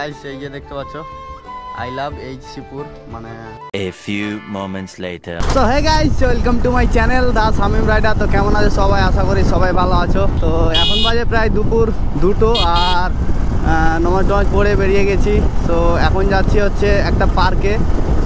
Guys এই যে দেখতে পাচ্ছ আই লাভ এইচসিপুর মানে a few moments later তো hey guys welcome to my channel the Shamim rider. তো কেমন আছো সবাই? আশা করি সবাই ভালো আছো। তো এখন বাজে প্রায় দুপুর 2টো আর নমাজ পড়ে বেরিয়ে গেছি। তো এখন যাচ্ছি হচ্ছে একটা পার্কে।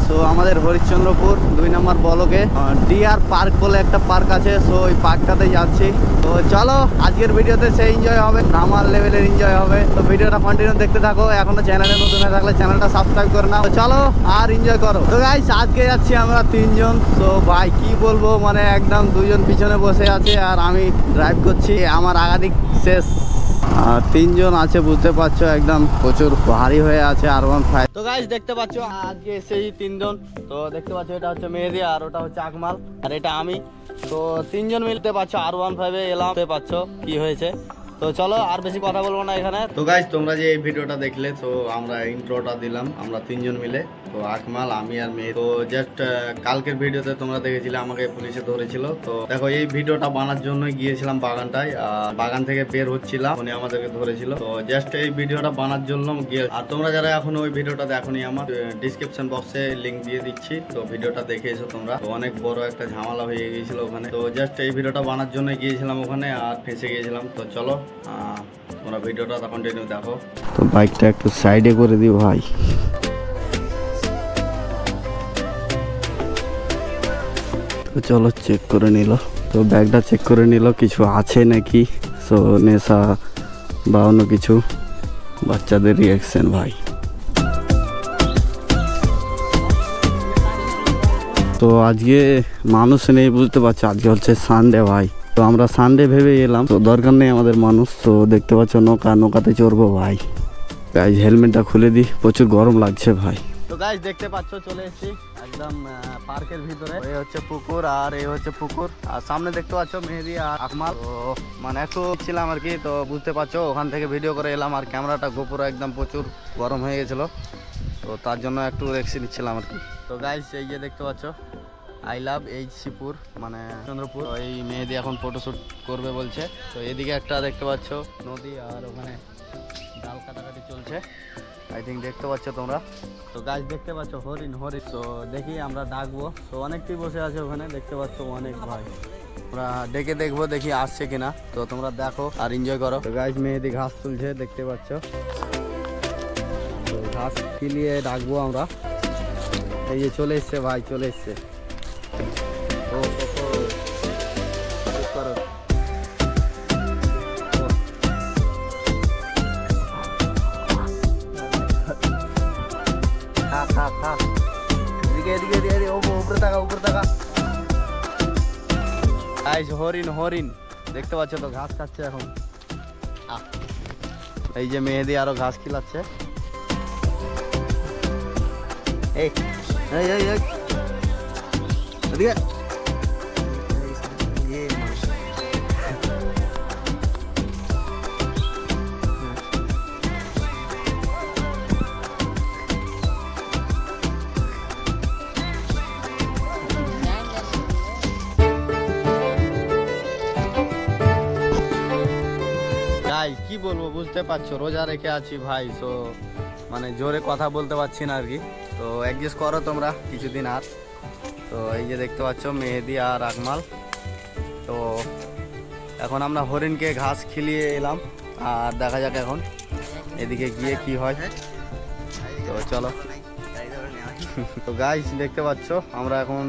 সো আমাদের হরিশ্চন্দ্রপুর 2 নম্বর ব্লকে ডিআর পার্ক বলে একটা পার্ক আছে। সো ওই পার্কটাতে যাচ্ছি। তো চলো আজকের ভিডিওতে সেই এনজয় হবে, আমার লেভেলের এনজয় হবে। তো ভিডিওটা কন্টিনিউ দেখতে থাকো। এখনো চ্যানেলে নতুন হয়ে থাকলে চ্যানেলটা সাবস্ক্রাইব করে নাও। তো চলো আর এনজয় করো। তো গাইস আজকে যাচ্ছি আমরা 3 জন। তো ভাই কি বলবো, মানে একদম 2 জন পিছনে বসে আছে আর আমি ড্রাইভ করছি। আমার আগাদিক শেষ আর 3 জন আছে, বুঝতে পারছো একদম প্রচুর ভারী হয়ে আছে R15। তো গাইস দেখতে পাচ্ছ আজকে সেই 3 জন। তো দেখতে পাচ্ছ এটা হচ্ছে মেহেদি আর ওটা হচ্ছে আকমাল আর এটা আমি। তো 3 জন মিলতে পারছো R15 এ এলাম। দেখতে পাচ্ছ কি হয়েছে। তো চলো আর বেশি কথা বলবো না এখানে। তো গাইস তোমরা যে এই ভিডিওটা দেখলে, তো আমরা ইন্ট্রোটা দিলাম আমরা 3 জন মিলে। তো আকমাল, আমি আর মেয়ে। তো জাস্ট কালকের ভিডিওতে তোমরা দেখেছিলে আমাকে পুলিশে ধরেছিল। তো দেখো এই ভিডিওটা বানার জন্য গিয়েছিলাম বাগানটায়, আর বাগান থেকে বের হচ্ছিলাম উনি আমাদেরকে ধরেছিল। তো জাস্ট এই ভিডিওটা বানার জন্য গিয়ে, আর তোমরা যারা এখনো ওই ভিডিওটা দেখোনি আমার ডিসক্রিপশন বক্সে লিংক দিয়ে দিচ্ছি। তো ভিডিওটা দেখে এসো তোমরা। তো অনেক বড় একটা ঝামেলা হয়ে গিয়েছিল ওখানে। তো জাস্ট এই ভিডিওটা বানার জন্য গিয়েছিলাম ওখানে আর ফেঁসে গিয়েছিলাম। তো চলো তোমরা ভিডিওটা কন্টিনিউ দেখো। তো বাইকটা একটু সাইডে করে দিও ভাই। তো চলো চেক করে নিল। তো ব্যাগটা চেক করে নিল কিছু আছে নাকি। সো নেশা বা অন্য কিছু, বাচ্চাদের রিয়াকশন ভাই। তো আজকে মানুষ নেই, বুঝতে পারছো আজকে হচ্ছে সানডে ভাই। তো আমরা সানডে ভেবে এলাম, তো দরকার নেই আমাদের মানুষ। তো দেখতে পাচ্ছ নৌকাতে চড়বো ভাই। গাইজ হেলমেটটা খুলে দিই, প্রচুর গরম লাগছে ভাই। তো গাইজ দেখতে পাচ্ছ চলে এসেছি একদম পার্কের ভিতরে। এই হচ্ছে পুকুর আর এই হচ্ছে পুকুর, আর সামনে দেখতে পাচ্ছ মেহেদি আর আকমাল। তো মানে একটু ছিলাম আর কি। তো বুঝতে পারছো ওখান থেকে ভিডিও করে এলাম আর ক্যামেরাটা গোপুর একদম প্রচুর গরম হয়ে গেছিল। তো তার জন্য একটু রেক্সি নিচ্ছিলাম আর কি। তো গাইজ এই যে দেখতে পাচ্ছ আই লাভ এইচসিপুর মানে চন্দ্রপুর। এই মেহেদি এখন ফটোশ্যুট করবে বলছে। তো এদিকে একটা দেখতে পাচ্ছ নদী আর ওখানে ডাল কাটাকাটি চলছে আই থিঙ্ক, দেখতে পাচ্ছ তোমরা। তো গাছ দেখতে পাচ্ছ হরিণ। তো দেখি আমরা ডাকবো। তো অনেকটাই বসে আছে ওখানে, দেখতে পাচ্ছ অনেক ভাই। আমরা ডেকে দেখবো দেখি আসছে কিনা। তো তোমরা দেখো আর এনজয় করো। তো গাছ মেহেদি ঘাস তুলছে দেখতে পাচ্ছ। তো ঘাস কিলিয়ে ডাকবো আমরা। এই যে চলে এসছে ভাই, চলে এসছে। হরিণ হরিণ দেখতে পাচ্ছ তো ঘাস খাচ্ছে এখন। এই যে মেহেদি আরো ঘাস খিলাচ্ছে। এই এদিকে কি বলবো, বুঝতে পারছো রোজা রেখে আছি ভাই। তো মানে জোরে কথা বলতে পারছি না আর কি। তো অ্যাডজাস্ট করো তোমরা কিছুদিন আর। তো এই যে দেখতে পাচ্ছ মেহেদি আর আকমাল। তো এখন আমরা হরিণকে ঘাস খিলিয়ে এলাম আর দেখা যাক এখন এদিকে গিয়ে কি হয়। তো চলো। তো গাইস দেখতে পাচ্ছ আমরা এখন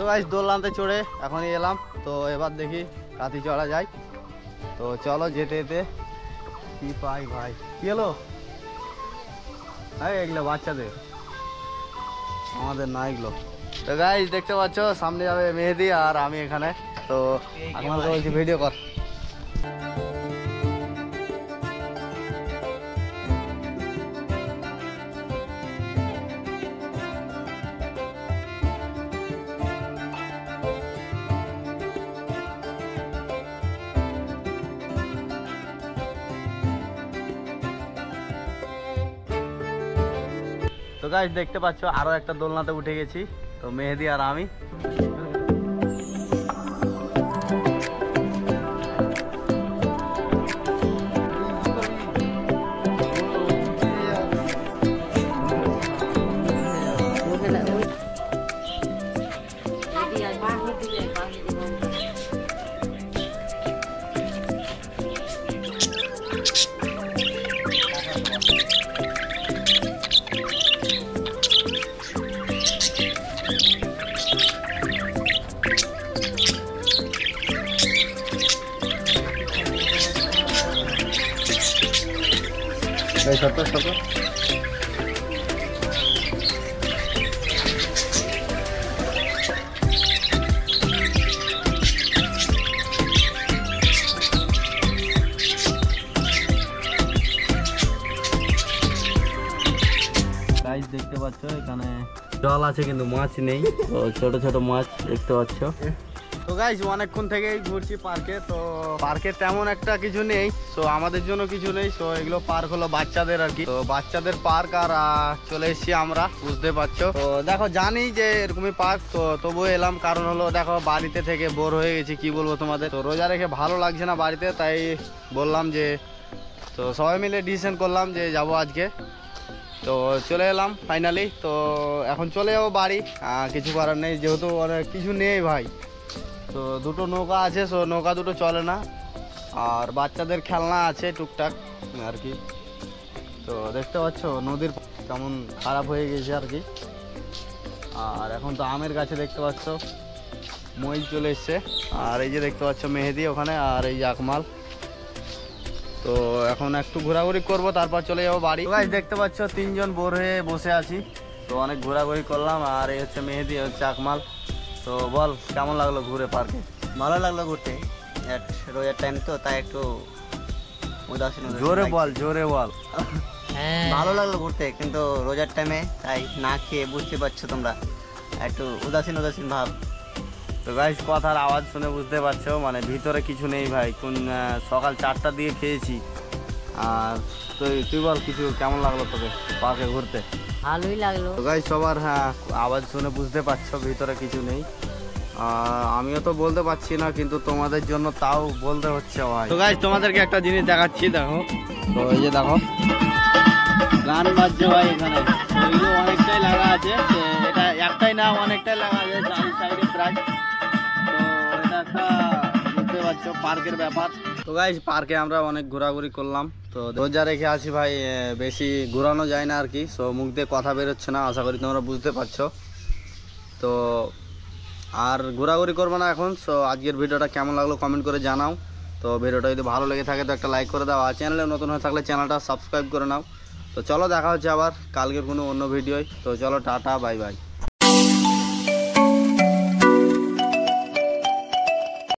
গাইস দোলনাতে চড়ে এখনই এলাম, তো এবার দেখি কাতি চড়া যায়। তো চলো যেতে যেতে কি পাই ভাই। কি হলো? হ্যাঁ এগুলো বাচ্চাদের, আমাদের না এগুলো। তো গাইস দেখতে পাচ্ছ সামনে যাবে মেহেদি আর আমি এখানে। তো আমাকে বলছি ভিডিও কর। তো গাইস দেখতে পাচ্ছ আরো একটা দোলনাতে উঠে গেছি, তো মেহেদি আর আমি। এই ছোট ছোট গাইস দেখতে পাচ্ছ এখানে জল আছে কিন্তু মাছ নেই, তো ছোট ছোট মাছ দেখতে পাচ্ছ। তো গাইস অনেকক্ষণ থেকেই ঘুরছি পার্কে, তো পার্কে তেমন একটা কিছু নেই, তো আমাদের জন্য কিছু নেই। তো এগুলো পার্ক হলো বাচ্চাদের আর কি, তো বাচ্চাদের পার্ক। আর চলে এসেছি আমরা, বুঝতে পারছো। তো দেখো জানি যে এরকমই পার্ক, তো তবুও এলাম কারণ হলো দেখো বাড়িতে থেকে বোর হয়ে গেছি, কি বলবো তোমাদের। তো রোজা রেখে ভালো লাগছে না বাড়িতে, তাই বললাম যে, তো সবাই মিলে ডিসিশন করলাম যে যাব আজকে। তো চলে এলাম ফাইনালি। তো এখন চলে যাবো বাড়ি, কিছু করার নেই যেহেতু অনেক কিছু নেই ভাই। তো দুটো নৌকা আছে, সো নৌকা দুটো চলে না, আর বাচ্চাদের খেলনা আছে টুকটাক আর কি। তো দেখতে পাচ্ছ নদীর কেমন খারাপ হয়ে গেছে আর কি। আর এখন তো আমের গাছে দেখতে পাচ্ছ মইল চলে এসছে, আর এই যে দেখতে পাচ্ছ মেহেদি ওখানে, আর এই যে আকমাল। তো এখন একটু ঘোরাঘুরি করবো, তারপর চলে যাবো বাড়ি। গাইস দেখতে পাচ্ছ তিনজন বোর হয়ে বসে আছি, তো অনেক ঘোরাঘুরি করলাম। আর এই হচ্ছে মেহেদি, হচ্ছে আকমাল। তো বল কেমন লাগলো ঘুরে পার্কে? ভালো লাগলো ঘুরতে, রোজার টাইম তো তাই একটু উদাসীন জোরে বল, জোরে বল। ভালো লাগলো ঘুরতে, কিন্তু রোজার টাইমে তাই না খেয়ে বুঝতে পারছো তোমরা একটু উদাসীন উদাসীন ভাব। তো গাইস কথার আওয়াজ শুনে বুঝতে পারছো মানে ভিতরে কিছু নেই ভাই, কোন সকাল 4টা দিয়ে খেয়েছি। আর তুই বল কিছু কেমন লাগলো তোকে পার্কে ঘুরতে? ভালোই লাগলো। তো গাইস সবার হ্যাঁ আওয়াজ শুনে বুঝতে পারছো ভিতরে কিছু নেই। আমিও তো বলতে পারছি না, কিন্তু তোমাদের জন্য তাও বলতে হচ্ছে ভাই। তো গাইস তোমাদেরকে একটা জিনিস দেখাচ্ছি, দেখো। তো এই যে দেখো গান বাজছে ভাই এখানে, ওইগুলো অনেকটাই লাগা আছে। এটা একটাই না অনেকটাই লাগা আছে চারি সাইডে প্রায়। তো এটা একটা বুঝতে পারছো পার্কের ব্যাপার। তো গাইস পার্কে আমরা অনেক ঘোরাঘুরি করলাম, তো রোজা রেখে আছি ভাই, বেশি ঘোরানো যায় না আর কি। সো মুখ দিয়ে কথা বেরোচ্ছে না, আশা করি তোমরা বুঝতে পারছো। তো আর ঘোরাঘুরি করবো না এখন। সো আজকের ভিডিওটা কেমন লাগলো কমেন্ট করে জানাও। তো ভিডিওটা যদি ভালো লেগে থাকে তো একটা লাইক করে দাও, আর চ্যানেলে নতুন হয়ে থাকলে চ্যানেলটা সাবস্ক্রাইব করে নাও। তো চলো দেখা হচ্ছে আবার কালকের কোনো অন্য ভিডিওয়। তো চলো টাটা, বাই বাই।